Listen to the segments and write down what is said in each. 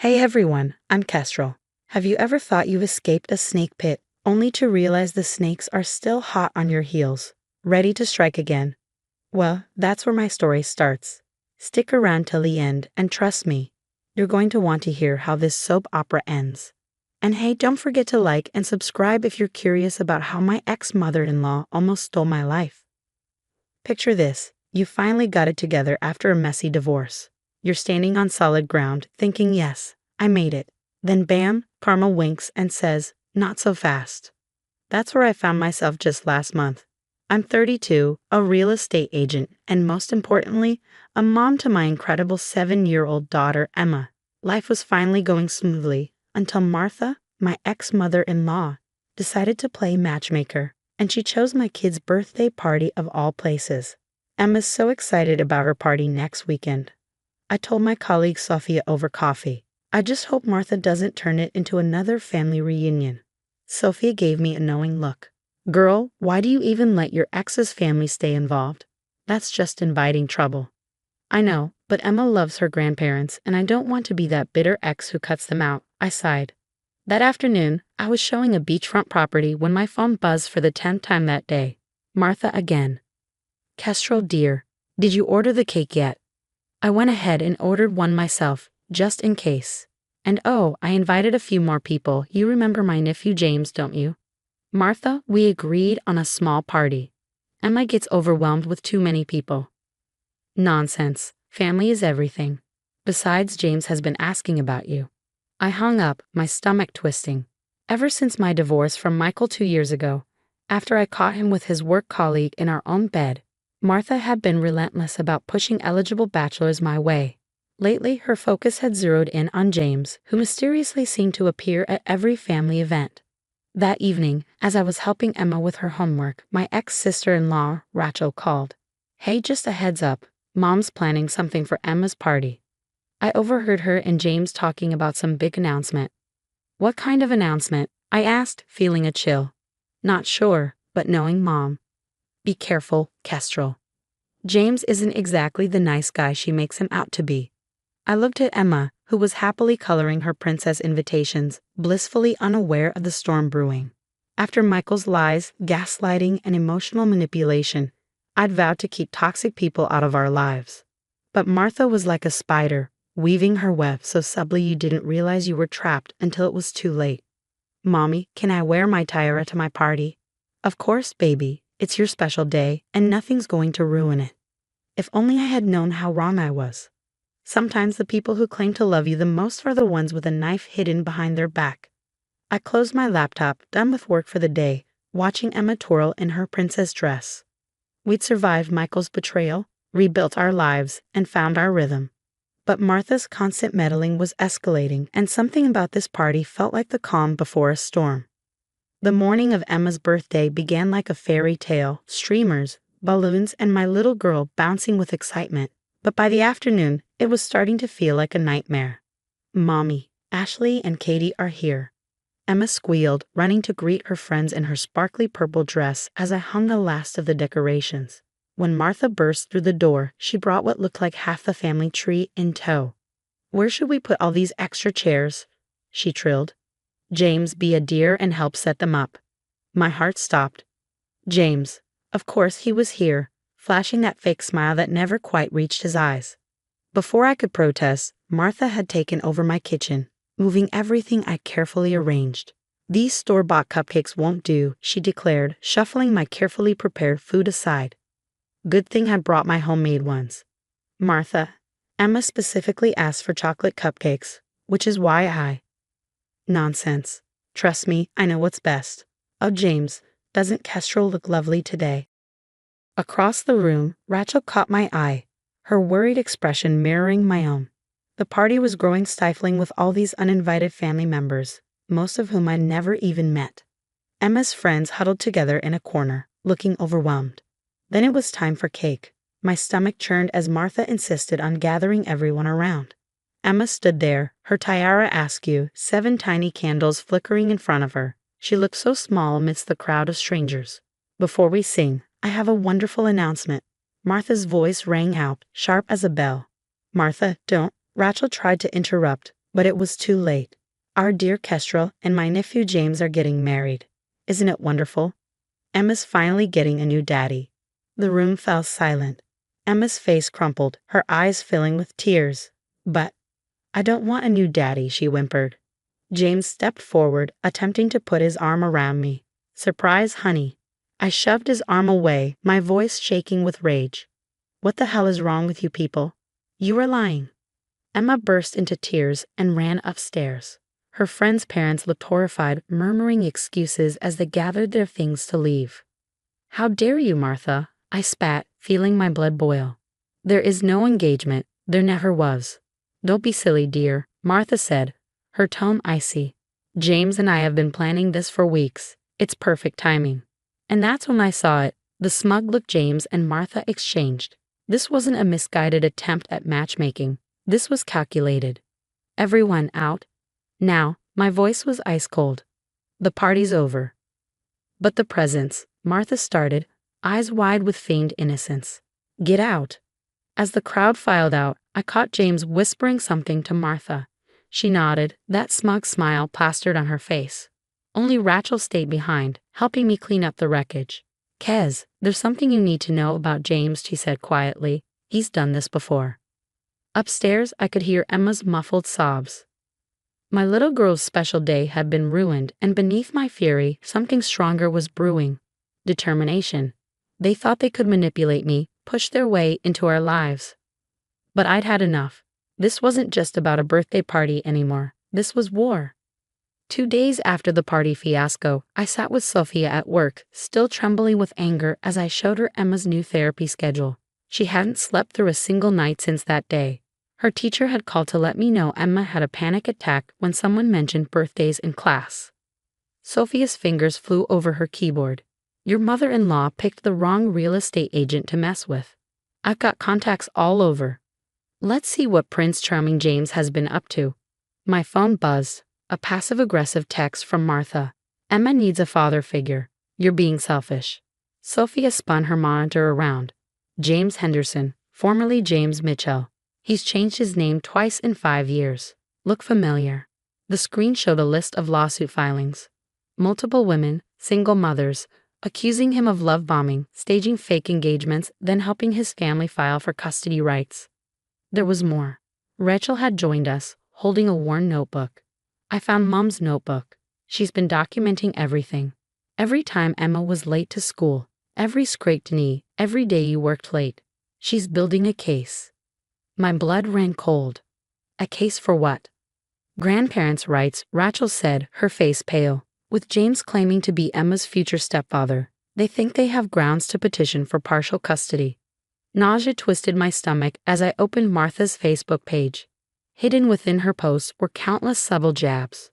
Hey everyone, I'm Kestrel. Have you ever thought you escaped a snake pit, only to realize the snakes are still hot on your heels, ready to strike again? Well, that's where my story starts. Stick around till the end, and trust me, you're going to want to hear how this soap opera ends. And hey, don't forget to like and subscribe if you're curious about how my ex-mother-in-law almost stole my life. Picture this, you finally got it together after a messy divorce. You're standing on solid ground, thinking, yes, I made it. Then bam, karma winks and says, not so fast. That's where I found myself just last month. I'm 32, a real estate agent, and most importantly, a mom to my incredible 7-year-old daughter, Emma. Life was finally going smoothly until Martha, my ex-mother-in-law, decided to play matchmaker, and she chose my kid's birthday party of all places. Emma's so excited about her party next weekend. I told my colleague Sophia over coffee, I just hope Martha doesn't turn it into another family reunion. Sophia gave me a knowing look. Girl, why do you even let your ex's family stay involved? That's just inviting trouble. I know, but Emma loves her grandparents, and I don't want to be that bitter ex who cuts them out, I sighed. That afternoon, I was showing a beachfront property when my phone buzzed for the 10th time that day. Martha again. Kestrel dear, did you order the cake yet? I went ahead and ordered one myself, just in case. And oh, I invited a few more people. You remember my nephew James, don't you? Martha, we agreed on a small party. Emma gets overwhelmed with too many people. Nonsense. Family is everything. Besides, James has been asking about you. I hung up, my stomach twisting. Ever since my divorce from Michael 2 years ago, after I caught him with his work colleague in our own bed, Martha had been relentless about pushing eligible bachelors my way. Lately, her focus had zeroed in on James, who mysteriously seemed to appear at every family event. That evening, as I was helping Emma with her homework, my ex-sister-in-law, Rachel, called. Hey, just a heads up, Mom's planning something for Emma's party. I overheard her and James talking about some big announcement. What kind of announcement? I asked, feeling a chill. Not sure, but knowing Mom. Be careful, Kestrel. James isn't exactly the nice guy she makes him out to be. I looked at Emma, who was happily coloring her princess invitations, blissfully unaware of the storm brewing. After Michael's lies, gaslighting, and emotional manipulation, I'd vowed to keep toxic people out of our lives. But Martha was like a spider, weaving her web so subtly you didn't realize you were trapped until it was too late. Mommy, can I wear my tiara to my party? Of course, baby. It's your special day, and nothing's going to ruin it. If only I had known how wrong I was. Sometimes the people who claim to love you the most are the ones with a knife hidden behind their back. I closed my laptop, done with work for the day, watching Emma twirl in her princess dress. We'd survived Michael's betrayal, rebuilt our lives, and found our rhythm. But Martha's constant meddling was escalating, and something about this party felt like the calm before a storm. The morning of Emma's birthday began like a fairy tale, streamers, balloons, and my little girl bouncing with excitement. But by the afternoon, it was starting to feel like a nightmare. Mommy, Ashley and Katie are here. Emma squealed, running to greet her friends in her sparkly purple dress as I hung the last of the decorations. When Martha burst through the door, she brought what looked like half the family tree in tow. Where should we put all these extra chairs? She trilled. James, be a dear and help set them up. My heart stopped. James. Of course he was here, flashing that fake smile that never quite reached his eyes. Before I could protest, Martha had taken over my kitchen, moving everything I carefully arranged. These store-bought cupcakes won't do, she declared, shuffling my carefully prepared food aside. Good thing I brought my homemade ones. Martha, Emma specifically asked for chocolate cupcakes, which is why I... Nonsense. Trust me, I know what's best. Oh, James, doesn't Kestrel look lovely today? Across the room, Rachel caught my eye, her worried expression mirroring my own. The party was growing stifling with all these uninvited family members, most of whom I'd never even met. Emma's friends huddled together in a corner, looking overwhelmed. Then it was time for cake. My stomach churned as Martha insisted on gathering everyone around. Emma stood there, her tiara askew, 7 tiny candles flickering in front of her. She looked so small amidst the crowd of strangers. Before we sing, I have a wonderful announcement. Martha's voice rang out, sharp as a bell. Martha, don't. Rachel tried to interrupt, But it was too late. Our dear Kestrel and my nephew James are getting married. Isn't it wonderful? Emma's finally getting a new daddy. The room fell silent. Emma's face crumpled, her eyes filling with tears. But I don't want a new daddy, she whimpered. James stepped forward, attempting to put his arm around me. Surprise, honey. I shoved his arm away, my voice shaking with rage. What the hell is wrong with you people? You are lying. Emma burst into tears and ran upstairs. Her friends' parents looked horrified, murmuring excuses as they gathered their things to leave. How dare you, Martha? I spat, feeling my blood boil. There is no engagement. There never was. Don't be silly, dear, Martha said, her tone icy. James and I have been planning this for weeks. It's perfect timing. And that's when I saw it, the smug look James and Martha exchanged. This wasn't a misguided attempt at matchmaking. This was calculated. Everyone out. Now, my voice was ice cold. The party's over. But the presents, Martha started, eyes wide with feigned innocence. Get out. As the crowd filed out, I caught James whispering something to Martha. She nodded, that smug smile plastered on her face. Only Rachel stayed behind, helping me clean up the wreckage. Kez, there's something you need to know about James, she said quietly. He's done this before. Upstairs, I could hear Emma's muffled sobs. My little girl's special day had been ruined, and beneath my fury, something stronger was brewing. Determination. They thought they could manipulate me, push their way into our lives. But I'd had enough. This wasn't just about a birthday party anymore. This was war. 2 days after the party fiasco, I sat with Sophia at work, still trembling with anger as I showed her Emma's new therapy schedule. She hadn't slept through a single night since that day. Her teacher had called to let me know Emma had a panic attack when someone mentioned birthdays in class. Sophia's fingers flew over her keyboard. Your mother-in-law picked the wrong real estate agent to mess with. I've got contacts all over. Let's see what Prince Charming James has been up to. My phone buzzed. A passive-aggressive text from Martha. Emma needs a father figure. You're being selfish. Sophia spun her monitor around. James Henderson, formerly James Mitchell. He's changed his name twice in 5 years. Look familiar. The screen showed a list of lawsuit filings. Multiple women, single mothers, accusing him of love bombing, staging fake engagements, then helping his family file for custody rights. There was more. Rachel had joined us, holding a worn notebook. I found Mom's notebook. She's been documenting everything. Every time Emma was late to school, every scraped knee, every day you worked late. She's building a case. My blood ran cold. A case for what? Grandparents' rights, Rachel said, her face pale. With James claiming to be Emma's future stepfather, they think they have grounds to petition for partial custody. Nausea twisted my stomach as I opened Martha's Facebook page. Hidden within her posts were countless subtle jabs.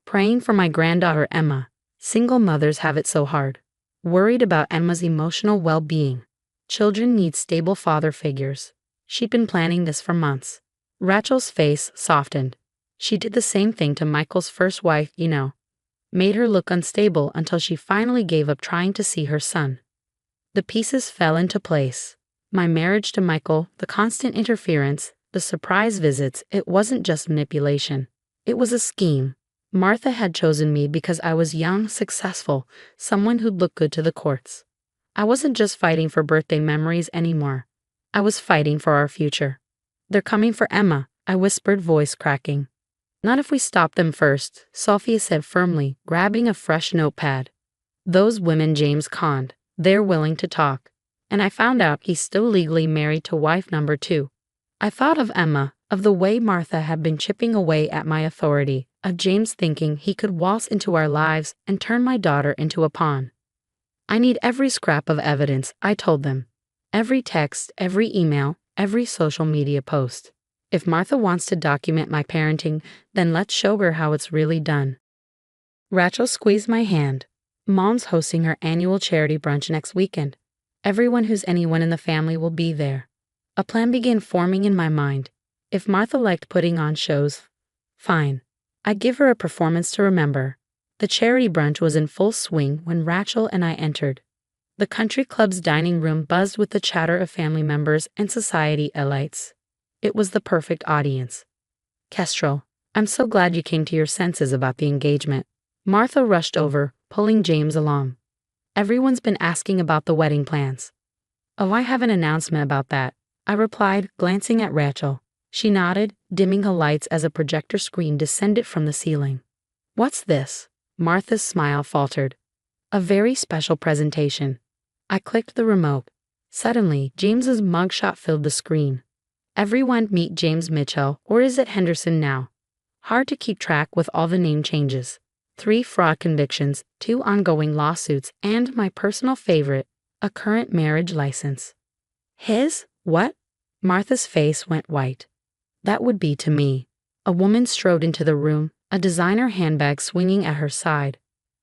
Praying for my granddaughter Emma. Single mothers have it so hard. Worried about Emma's emotional well-being. Children need stable father figures. She'd been planning this for months. Rachel's face softened. She did the same thing to Michael's first wife, you know. Made her look unstable until she finally gave up trying to see her son. The pieces fell into place. My marriage to Michael, the constant interference, the surprise visits, it wasn't just manipulation. It was a scheme. Martha had chosen me because I was young, successful, someone who'd look good to the courts. I wasn't just fighting for birthday memories anymore. I was fighting for our future. They're coming for Emma, I whispered, voice cracking. Not if we stop them first, Sophia said firmly, grabbing a fresh notepad. Those women James conned. They're willing to talk. And I found out he's still legally married to wife number 2. I thought of Emma, of the way Martha had been chipping away at my authority, of James thinking he could waltz into our lives and turn my daughter into a pawn. I need every scrap of evidence, I told them. Every text, every email, every social media post. If Martha wants to document my parenting, then let's show her how it's really done. Rachel squeezed my hand. Mom's hosting her annual charity brunch next weekend. Everyone who's anyone in the family will be there. A plan began forming in my mind. If Martha liked putting on shows, fine. I'd give her a performance to remember. The charity brunch was in full swing when Rachel and I entered. The country club's dining room buzzed with the chatter of family members and society elites. It was the perfect audience. Kestrel, I'm so glad you came to your senses about the engagement. Martha rushed over, pulling James along. Everyone's been asking about the wedding plans. Oh, I have an announcement about that, I replied, glancing at Rachel. She nodded, dimming her lights as a projector screen descended from the ceiling. What's this? Martha's smile faltered. A very special presentation. I clicked the remote. Suddenly, James's mugshot filled the screen. Everyone meet James Mitchell, or is it Henderson now? Hard to keep track with all the name changes. 3 fraud convictions, 2 ongoing lawsuits, and my personal favorite, a current marriage license. His? What? Martha's face went white. That would be to me. A woman strode into the room, a designer handbag swinging at her side.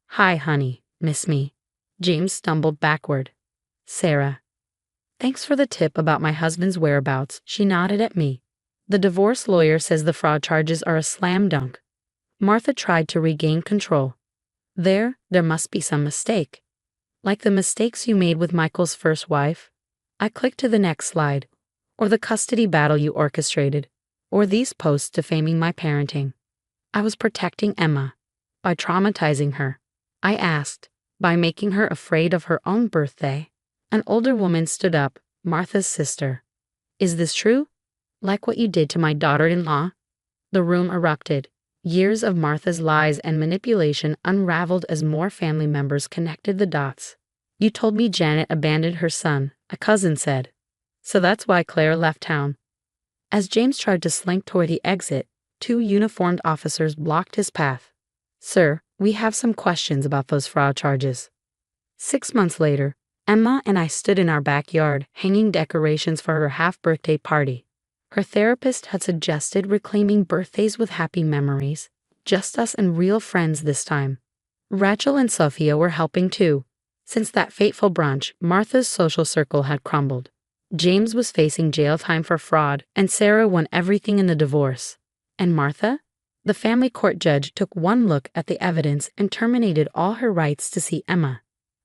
Hi, honey, miss me. James stumbled backward. Sarah. Thanks for the tip about my husband's whereabouts, she nodded at me. The divorce lawyer says the fraud charges are a slam dunk. Martha tried to regain control. There must be some mistake. Like the mistakes you made with Michael's first wife? I clicked to the next slide. Or the custody battle you orchestrated. Or these posts defaming my parenting. I was protecting Emma. By traumatizing her. I asked. By making her afraid of her own birthday. An older woman stood up, Martha's sister. Is this true? Like what you did to my daughter-in-law? The room erupted. Years of Martha's lies and manipulation unraveled as more family members connected the dots. You told me Janet abandoned her son, a cousin said. So that's why Claire left town. As James tried to slink toward the exit, 2 uniformed officers blocked his path. Sir, we have some questions about those fraud charges. 6 months later, Emma and I stood in our backyard, hanging decorations for her half-birthday party. Her therapist had suggested reclaiming birthdays with happy memories, just us and real friends this time. Rachel and Sophia were helping too. Since that fateful brunch, Martha's social circle had crumbled. James was facing jail time for fraud, and Sarah won everything in the divorce. And Martha? The family court judge took one look at the evidence and terminated all her rights to see Emma.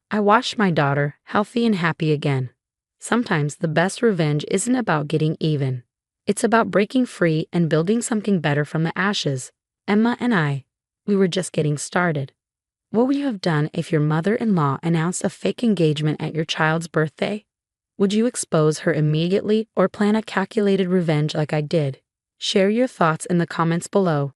I watched my daughter, healthy and happy again. Sometimes the best revenge isn't about getting even. It's about breaking free and building something better from the ashes. Emma and I, we were just getting started. What would you have done if your mother-in-law announced a fake engagement at your child's birthday? Would you expose her immediately or plan a calculated revenge like I did? Share your thoughts in the comments below.